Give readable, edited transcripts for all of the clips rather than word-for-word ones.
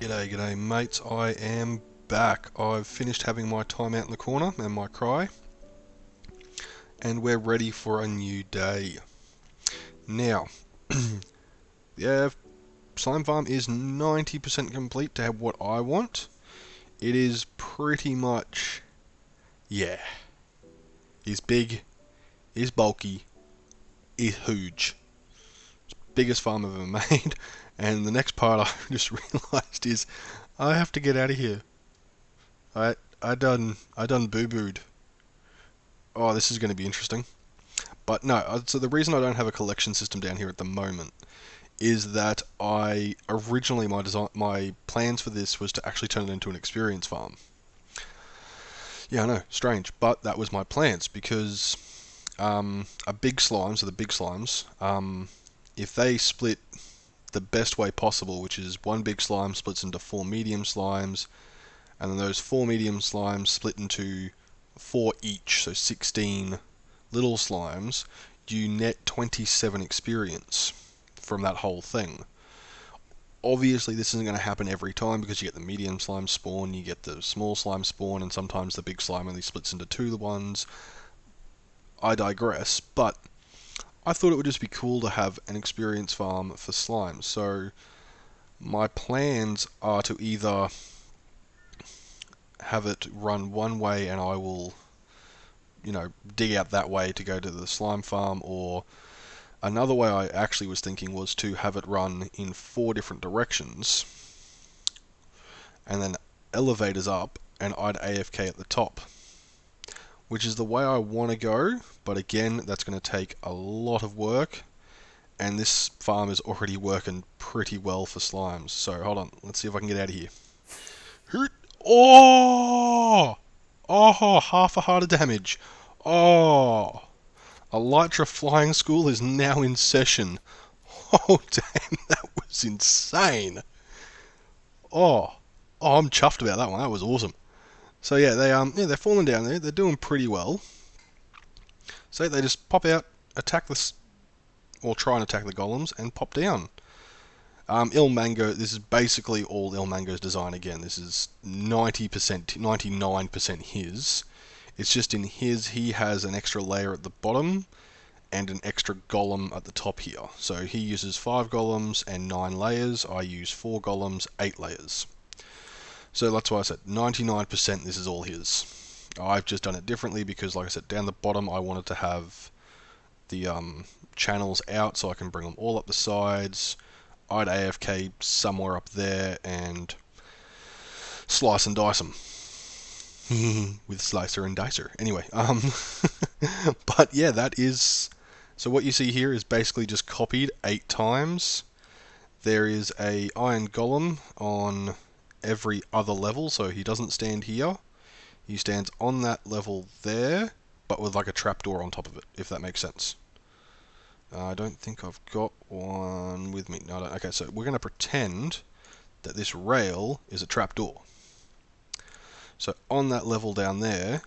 G'day mates, I am back. I've finished having my time out in the corner and my cry, and we're ready for a new day. Now, yeah, Slime Farm is 90% complete to have what I want. It is pretty much, yeah, it's big, it's bulky, it's huge. Biggest farm I've ever made, and the next part I just realised is I have to get out of here. I done boo-booed. Oh, this is going to be interesting. But no, so the reason I don't have a collection system down here at the moment is that I originally my plans for this was to actually turn it into an experience farm. Yeah, I know, strange, but that was my plans because a big slime, so the big slimes, if they split the best way possible, which is one big slime splits into 4 medium slimes, and then those 4 medium slimes split into 4 each, so 16 little slimes, you net 27 experience from that whole thing. Obviously this isn't going to happen every time because you get the medium slime spawn, you get the small slime spawn, and sometimes the big slime only splits into 2 ones. I digress, but I thought it would just be cool to have an experience farm for slimes. So my plans are to either have it run one way and I will, dig out that way to go to the slime farm, or another way I actually was thinking was to have it run in 4 different directions and then elevators up and I'd AFK at the top, which is the way I want to go, but again that's going to take a lot of work, and this farm is already working pretty well for slimes. So hold on, let's see if I can get out of here. Oh! Oh, half a heart of damage. Oh! Elytra Flying School is now in session. Oh, damn, that was insane. Oh, I'm chuffed about that one. That was awesome. So yeah, they're falling down there. They're doing pretty well. So they just pop out, attack this, or try and attack the golems, and pop down. Ilmango, this is basically all Ilmango's design again. This is 90%, 99% his. It's just in his, he has an extra layer at the bottom and an extra golem at the top here. So he uses 5 golems and 9 layers. I use 4 golems, 8 layers. So that's why I said 99% this is all his. I've just done it differently because, like I said, down the bottom I wanted to have the channels out so I can bring them all up the sides. I'd AFK somewhere up there and slice and dice them. With slicer and dicer. Anyway, but yeah, that is... So what you see here is basically just copied 8 times. There is a iron golem on every other level, so he doesn't stand here. He stands on that level there, but with like a trapdoor on top of it, if that makes sense. I don't think I've got one with me. No, I don't. Okay, so we're going to pretend that this rail is a trapdoor. So on that level down there,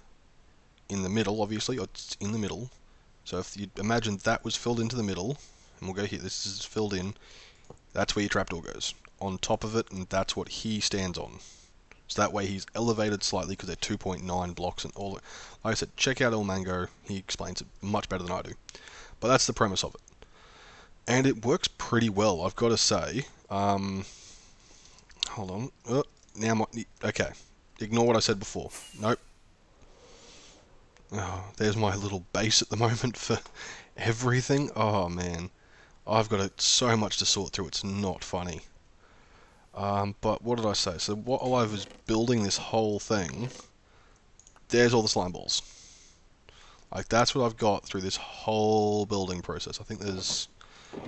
in the middle, obviously, it's in the middle. So if you imagine that was filled into the middle, and we'll go here, this is filled in, that's where your trapdoor goes. On top of it, and that's what he stands on. So that way he's elevated slightly because they're 2.9 blocks and all. Like I said, check out Ilmango, he explains it much better than I do. But that's the premise of it. And it works pretty well, I've got to say. Hold on. Okay. Ignore what I said before. Nope. Oh, there's my little base at the moment for everything. Oh, man. I've got so much to sort through, it's not funny. But what did I say? So while I was building this whole thing, there's all the slime balls. Like, that's what I've got through this whole building process. I think there's...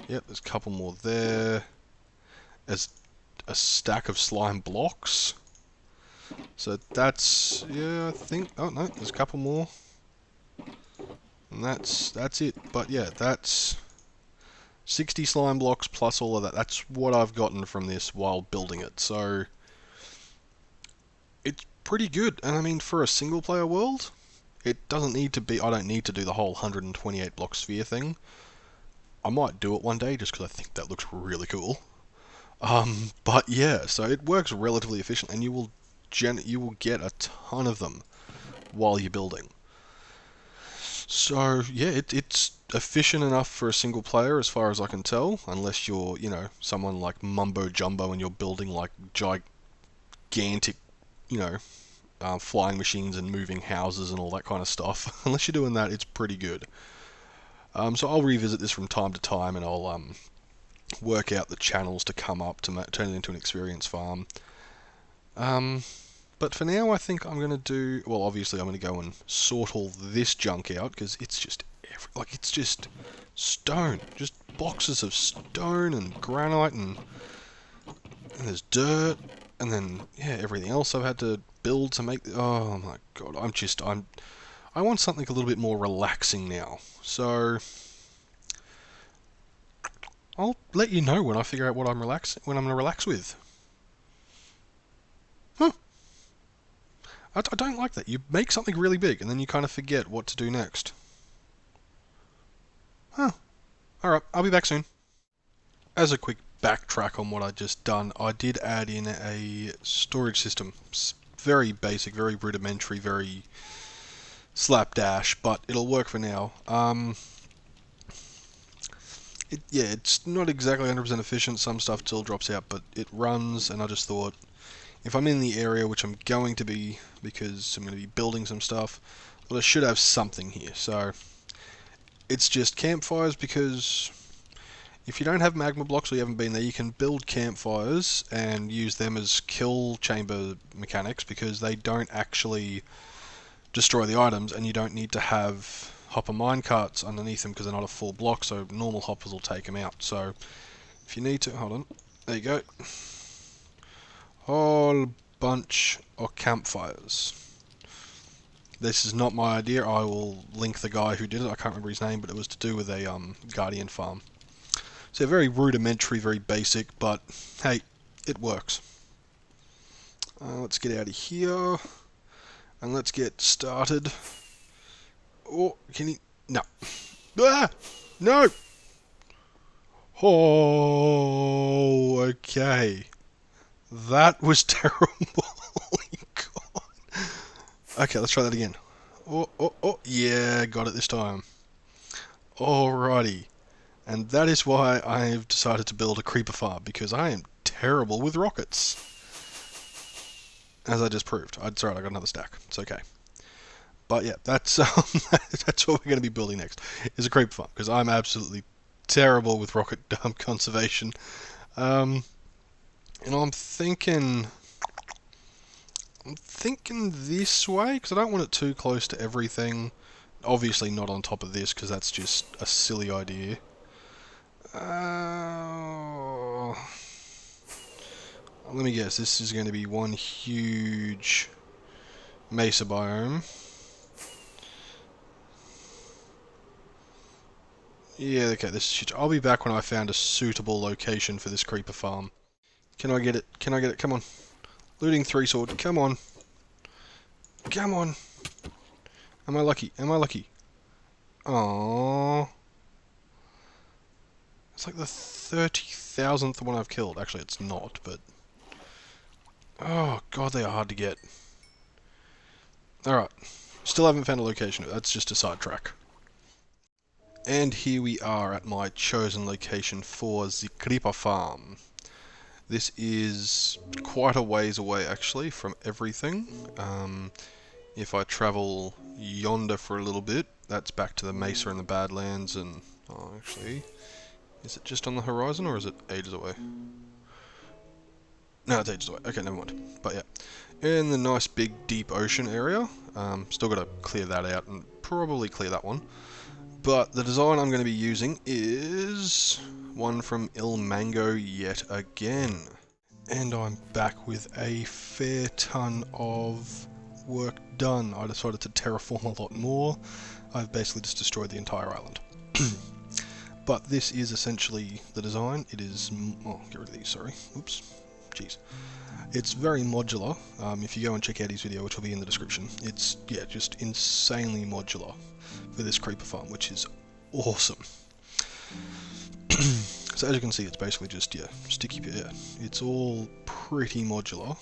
Yep, there's a couple more there. There's a stack of slime blocks. So that's... Yeah, I think... Oh, no, there's a couple more. And that's it. But yeah, that's 60 slime blocks plus all of that. That's what I've gotten from this while building it. So it's pretty good. And I mean, for a single player world, it doesn't need to be... I don't need to do the whole 128 block sphere thing. I might do it one day just because I think that looks really cool. But yeah, so it works relatively efficient, and you will get a ton of them while you're building. So yeah, it's efficient enough for a single player as far as I can tell, unless you're, someone like Mumbo Jumbo and you're building like gigantic, flying machines and moving houses and all that kind of stuff. Unless you're doing that, it's pretty good. So I'll revisit this from time to time, and I'll work out the channels to come up to turn it into an experience farm. But for now, I think I'm going to do... Well, obviously, I'm going to go and sort all this junk out, because it's just... it's just stone. Just boxes of stone and granite, and there's dirt, and then, yeah, everything else I've had to build to make... Oh, my God. I want something a little bit more relaxing now. So... I'll let you know when I figure out what I'm going to relax with. Huh. I don't like that. You make something really big, and then you kind of forget what to do next. Huh. Alright, I'll be back soon. As a quick backtrack on what I just done, I did add in a storage system. It's very basic, very rudimentary, very slapdash, but it'll work for now. It's not exactly 100% efficient. Some stuff still drops out, but it runs, and I just thought, if I'm in the area, which I'm going to be, because I'm going to be building some stuff, well, I should have something here. So it's just campfires, because if you don't have magma blocks or you haven't been there, you can build campfires and use them as kill chamber mechanics, because they don't actually destroy the items, and you don't need to have hopper minecarts underneath them because they're not a full block, so normal hoppers will take them out. So if you need to, hold on, there you go. Whole bunch of campfires. This is not my idea. I will link the guy who did it. I can't remember his name, but it was to do with a guardian farm. So very rudimentary, very basic, but hey, it works. Let's get out of here and let's get started. Oh, can he? No. Ah! No! Oh, okay. That was terrible. Oh my God. Okay, let's try that again. Oh, yeah, got it this time. Alrighty. And that is why I've decided to build a creeper farm, because I am terrible with rockets. As I just proved. It's alright, I got another stack. It's okay. But yeah, that's that's what we're going to be building next, is a creeper farm, because I'm absolutely terrible with rocket conservation. And I'm thinking this way, because I don't want it too close to everything. Obviously not on top of this, because that's just a silly idea. Let me guess, this is going to be one huge mesa biome. Yeah, okay, this shit. I'll be back when I found a suitable location for this creeper farm. Can I get it? Can I get it? Come on. Looting 3 sword. Come on. Come on. Am I lucky? Am I lucky? Aww. It's like the 30,000th one I've killed. Actually, it's not, but... Oh, God, they are hard to get. Alright. Still haven't found a location. That's just a sidetrack. And here we are at my chosen location for the creeper farm. This is quite a ways away, actually, from everything. If I travel yonder for a little bit, that's back to the mesa and the Badlands, and... Oh, actually... Is it just on the horizon, or is it ages away? No, it's ages away. Okay, never mind. But yeah, in the nice big deep ocean area. Still got to clear that out and probably clear that one. But the design I'm going to be using is one from Il Mango yet again. And I'm back with a fair ton of work done. I decided to terraform a lot more. I've basically just destroyed the entire island. But this is essentially the design. It is... Oh, get rid of these, sorry. Oops. Jeez. It's very modular. If you go and check out his video, which will be in the description, it's, yeah, just insanely modular for this creeper farm, which is awesome. So So as you can see, it's basically just, yeah, it's all pretty modular,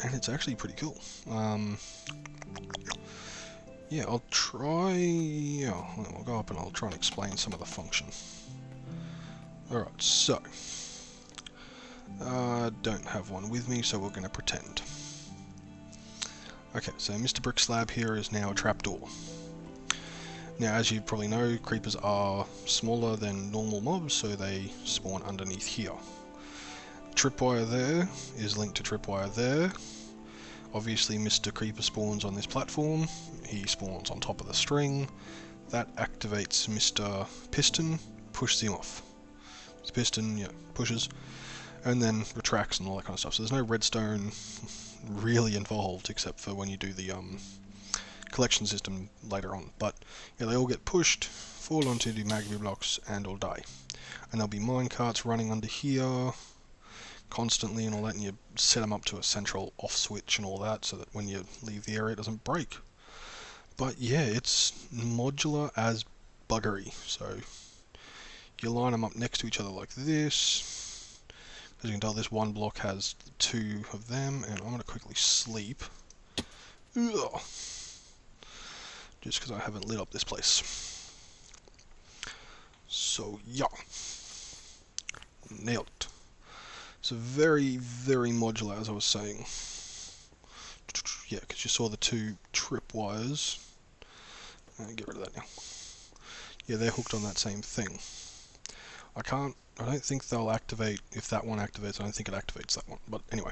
and it's actually pretty cool. Yeah, I'll try, I'll go up and I'll try and explain some of the function. Alright, so, don't have one with me, so we're going to pretend. Okay, so Mr. Brick Slab here is now a trapdoor. Now, as you probably know, creepers are smaller than normal mobs, so they spawn underneath here. Tripwire there is linked to tripwire there. Obviously, Mr. Creeper spawns on this platform. He spawns on top of the string. That activates Mr. Piston, pushes him off. The piston, yeah, pushes, and then retracts and all that kind of stuff. So there's no redstone really involved, except for when you do the collection system later on. But yeah, they all get pushed, fall onto the magma blocks, and all die. And there'll be minecarts running under here constantly and all that, and you set them up to a central off switch and all that, so that when you leave the area it doesn't break. But yeah, it's modular as buggery. So you line them up next to each other like this. As you can tell, this one block has 2 of them, and I'm going to quickly sleep. Ugh. Just because I haven't lit up this place. So yeah, nailed it. So very, very modular, as I was saying. Yeah, because you saw the 2 tripwires. Get rid of that now. Yeah, they're hooked on that same thing. I don't think they'll activate, if that one activates, I don't think it activates that one. But anyway,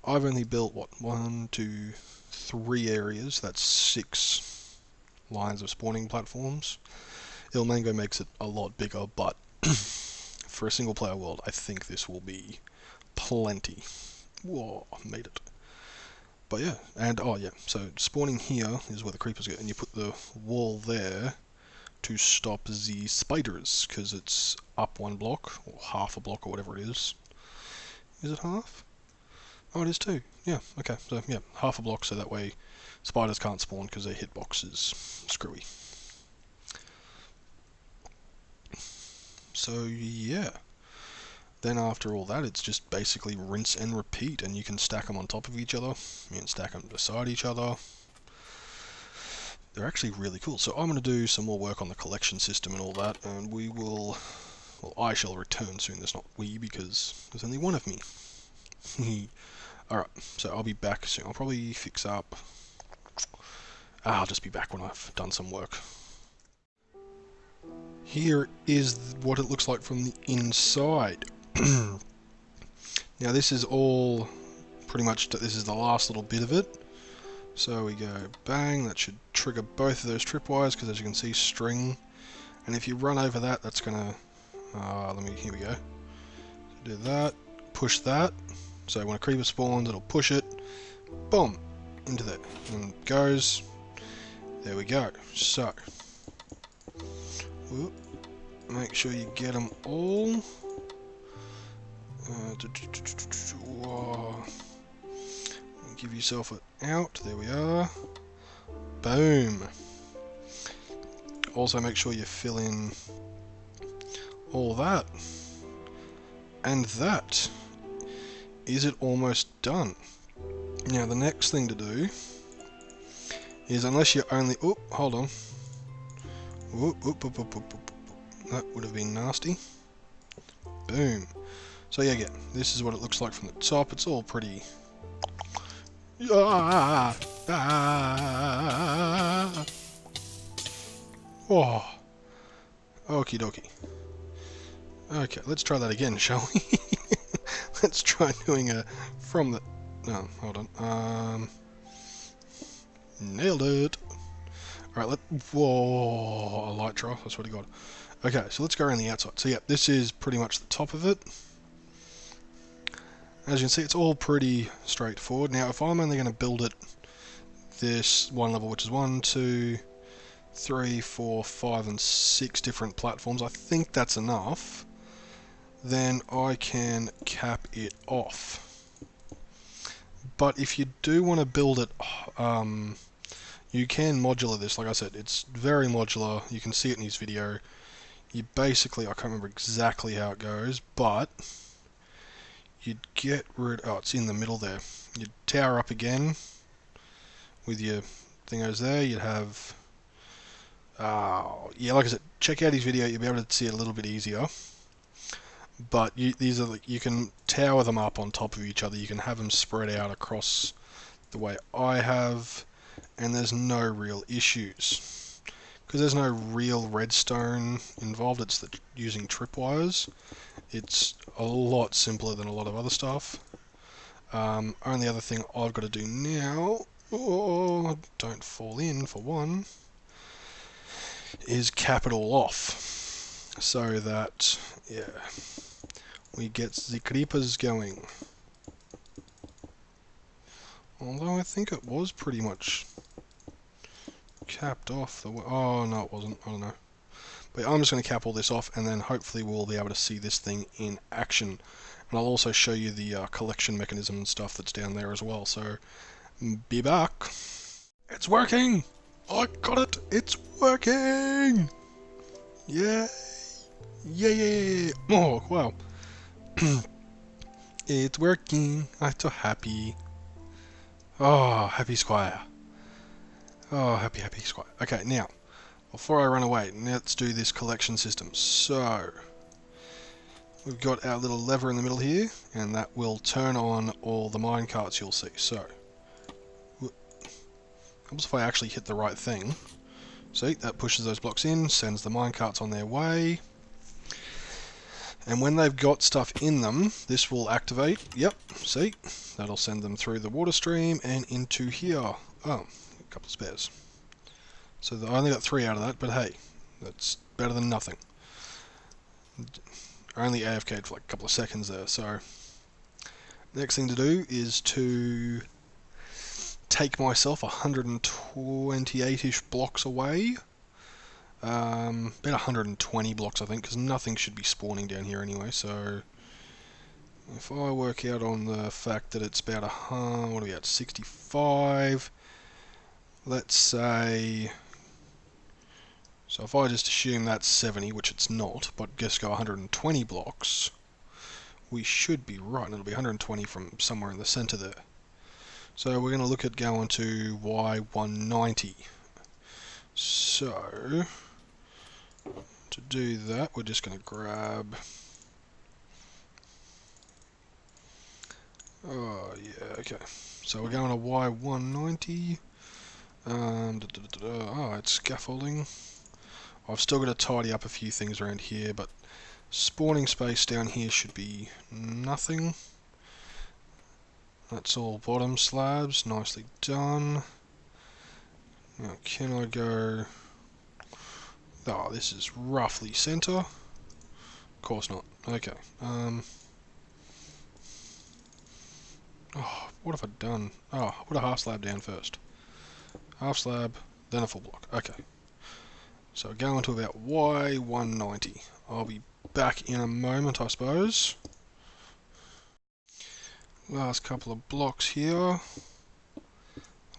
I've only built, what, 1, 2, 3 areas. That's 6 lines of spawning platforms. Ilmango makes it a lot bigger, but for a single player world, I think this will be plenty. Whoa, made it. But yeah, and oh yeah, so spawning here is where the creepers go, and you put the wall there to stop the spiders, because it's up 1 block, or half a block, or whatever it is. Is it half? Oh, it is 2. Yeah, okay, so yeah, half a block, so that way spiders can't spawn because their hitbox is screwy. So yeah, then after all that, it's just basically rinse and repeat, and you can stack them on top of each other, you can stack them beside each other. They're actually really cool. So I'm going to do some more work on the collection system and all that, and we will, well, I shall return soon. There's not we, because there's only one of me. Alright, so I'll be back soon. I'll probably fix up, I'll just be back when I've done some work. Here is what it looks like from the inside. Now this is all pretty much, this is the last little bit of it. So we go bang, that should trigger both of those tripwires, because as you can see, string. And if you run over that, that's gonna, here we go. Do that, push that. So when a creeper spawns, it'll push it, boom, into there, and it goes. There we go. So, whoop, make sure you get them all. Give yourself an out. There we are. Boom. Also make sure you fill in all that. And that is it almost done. Now the next thing to do is, unless you only... Oop, hold on. Oop, oop, oop, oop, oop, oop. That would have been nasty. Boom. So yeah, again, this is what it looks like from the top. It's all pretty... Oh. Okie dokie. Okay, let's try that again, shall we? Let's try doing a from the... No, hold on. Nailed it. Alright, whoa, a light trough, I swear to God. Okay, so let's go around the outside. So yeah, this is pretty much the top of it. As you can see, it's all pretty straightforward. Now, if I'm only going to build it this one level, which is 1, 2, 3, 4, 5, and 6 different platforms, I think that's enough. Then I can cap it off. But if you do want to build it, you can modular this. Like I said, it's very modular. You can see it in his video. you basically, I can't remember exactly how it goes, but you'd get rid, oh, it's in the middle there. You'd tower up again with your thingos there. You'd have, yeah, like I said, check out his video, you'll be able to see it a little bit easier. But these are, you can tower them up on top of each other. You can have them spread out across the way I have, and there's no real issues. Because there's no real redstone involved, it's using tripwires. It's a lot simpler than a lot of other stuff. Only other thing I've got to do now, oh, don't fall in for one, is cap it all off. So that, yeah, we get the creepers going. Although I think it was pretty much capped off the way. Oh, no, it wasn't. I don't know. But I'm just going to cap all this off, and then hopefully we'll be able to see this thing in action. And I'll also show you the collection mechanism and stuff that's down there as well. So, be back. It's working! I got it! It's working! Yay! Yay! Oh, wow. It's working. I'm so happy. Oh, happy Squire. Oh, happy Squire. Okay, now, before I run away, let's do this collection system. So, we've got our little lever in the middle here, and that will turn on all the mine carts you'll see. So, helps if I actually hit the right thing. See, that pushes those blocks in, sends the mine carts on their way. And when they've got stuff in them, this will activate. Yep, see? That'll send them through the water stream and into here. Oh, a couple of spares. So I only got 3 out of that, but hey, that's better than nothing. I only AFK'd for like a couple of seconds there, so... Next thing to do is to take myself 128-ish blocks away. About 120 blocks, I think, because nothing should be spawning down here anyway. So if I work out on the fact that it's about what are we at, 65, let's say, so if I just assume that's 70, which it's not, but just go 120 blocks, we should be right, and it'll be 120 from somewhere in the center there. So we're going to look at going to Y190. So to do that, we're just going to grab, oh yeah, okay, so we're going to Y190, oh, it's scaffolding. I've still got to tidy up a few things around here, but spawning space down here should be nothing. That's all bottom slabs, nicely done. Now can I go... Oh, this is roughly center. Of course not. Okay. Oh, what have I done? Oh, I put a half slab down first. Half slab, then a full block. Okay. So going to about Y190. I'll be back in a moment, I suppose. Last couple of blocks here. I'm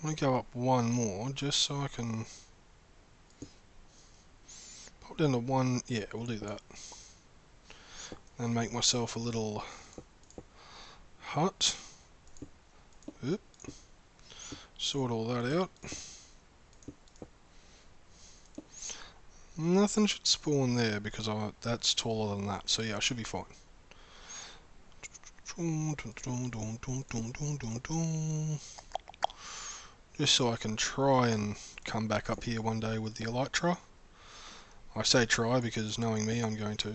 going to go up one more just so I can pop down to one. Yeah, we'll do that. And make myself a little hut. Oop. Sort all that out. Nothing should spawn there because that's taller than that. So yeah, I should be fine. Just so I can try and come back up here one day with the elytra. I say try because knowing me, I'm going to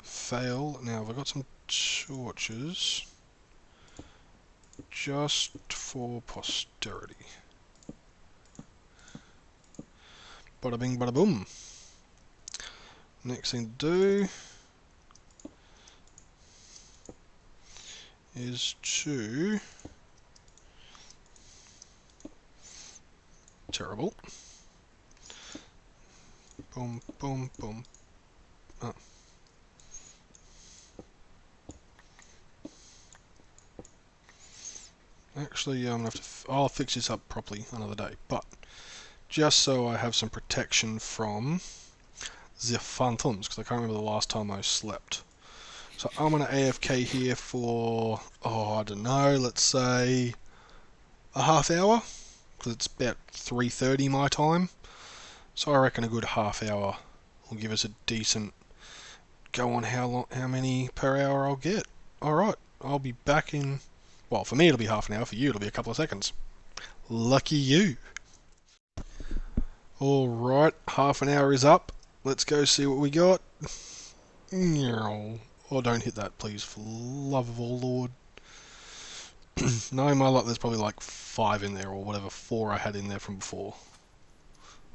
fail. Now, have I got some torches just for posterity? Bada bing, bada boom. Next thing to do is to... Terrible. Boom, boom, boom. Oh. Actually, I'm gonna have to. I'll fix this up properly another day. But just so I have some protection from the phantoms, because I can't remember the last time I slept. So I'm going to AFK here for, I don't know, let's say a half hour, because it's about 3:30 my time. So I reckon a good half hour will give us a decent go on how many per hour I'll get. Alright, I'll be back in, well, for me it'll be half an hour, for you it'll be a couple of seconds. Lucky you. Alright, half an hour is up. Let's go see what we got. Oh, don't hit that, please, for the love of all Lord. No, my luck, there's probably like 5 in there, or whatever, 4 I had in there from before.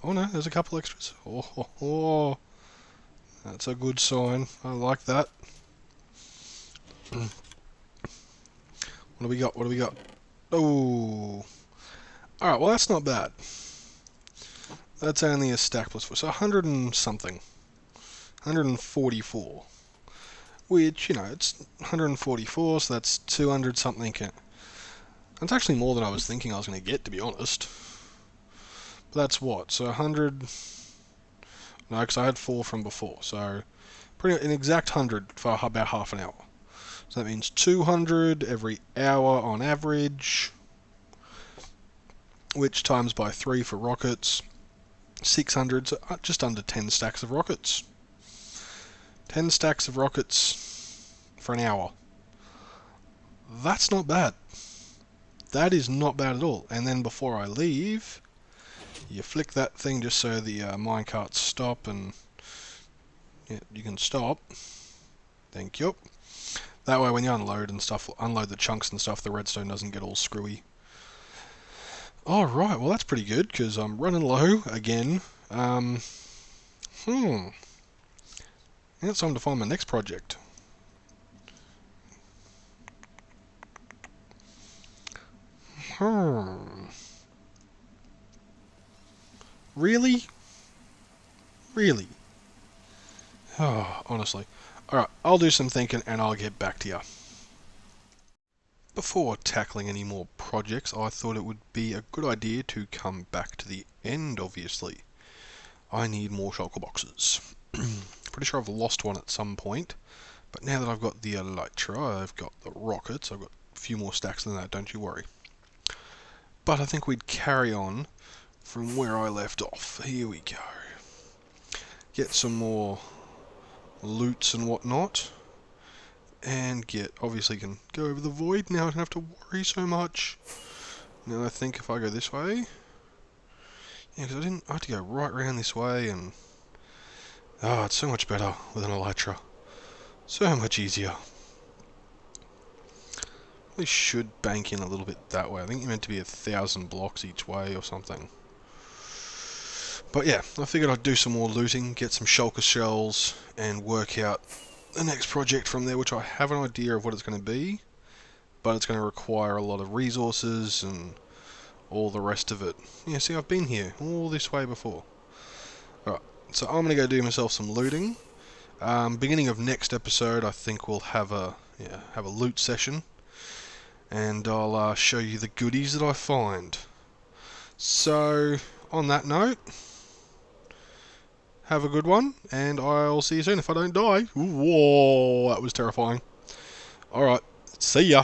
Oh no, there's a couple extras. Oh. That's a good sign. I like that. What do we got? What do we got? Oh. Alright, well that's not bad. That's only a stack plus 4. So 100 and something. 144. Which, it's 144, so that's 200 something. That's actually more than I was thinking I was going to get, to be honest. But that's what? So 100... No, because I had 4 from before, so an exact 100 for about half an hour. So that means 200 every hour on average, which times by 3 for rockets, 600, so just under 10 stacks of rockets. 10 stacks of rockets for an hour. That's not bad. That is not bad at all. And then before I leave, you flick that thing just so the minecarts stop, and you can stop. Thank you. That way when you unload and stuff, unload the chunks and stuff, the redstone doesn't get all screwy. Alright, well that's pretty good, because I'm running low again. Now it's time to find my next project. Really? Really? Oh, honestly. Alright, I'll do some thinking and I'll get back to you. Before tackling any more projects, I thought it would be a good idea to come back to the end, obviously. I need more shulker boxes. Pretty sure I've lost one at some point, but now that I've got the elytra, I've got the rockets, I've got a few more stacks than that, don't you worry. But I think we'd carry on from where I left off. Here we go. Get some more loots and whatnot. And obviously can go over the void. Now I don't have to worry so much. Now I think if I go this way. Yeah, because I had to go right around this way, and it's so much better with an elytra. So much easier. We should bank in a little bit that way. I think you're meant to be 1,000 blocks each way or something. But yeah, I figured I'd do some more looting, get some shulker shells, and work out the next project from there, which I have an idea of what it's going to be, but it's going to require a lot of resources and all the rest of it. Yeah, see, I've been here all this way before. Alright, so I'm going to go do myself some looting. Beginning of next episode, I think we'll have a loot session, and I'll show you the goodies that I find. So, on that note, have a good one, and I'll see you soon if I don't die. Whoa, that was terrifying. Alright, see ya.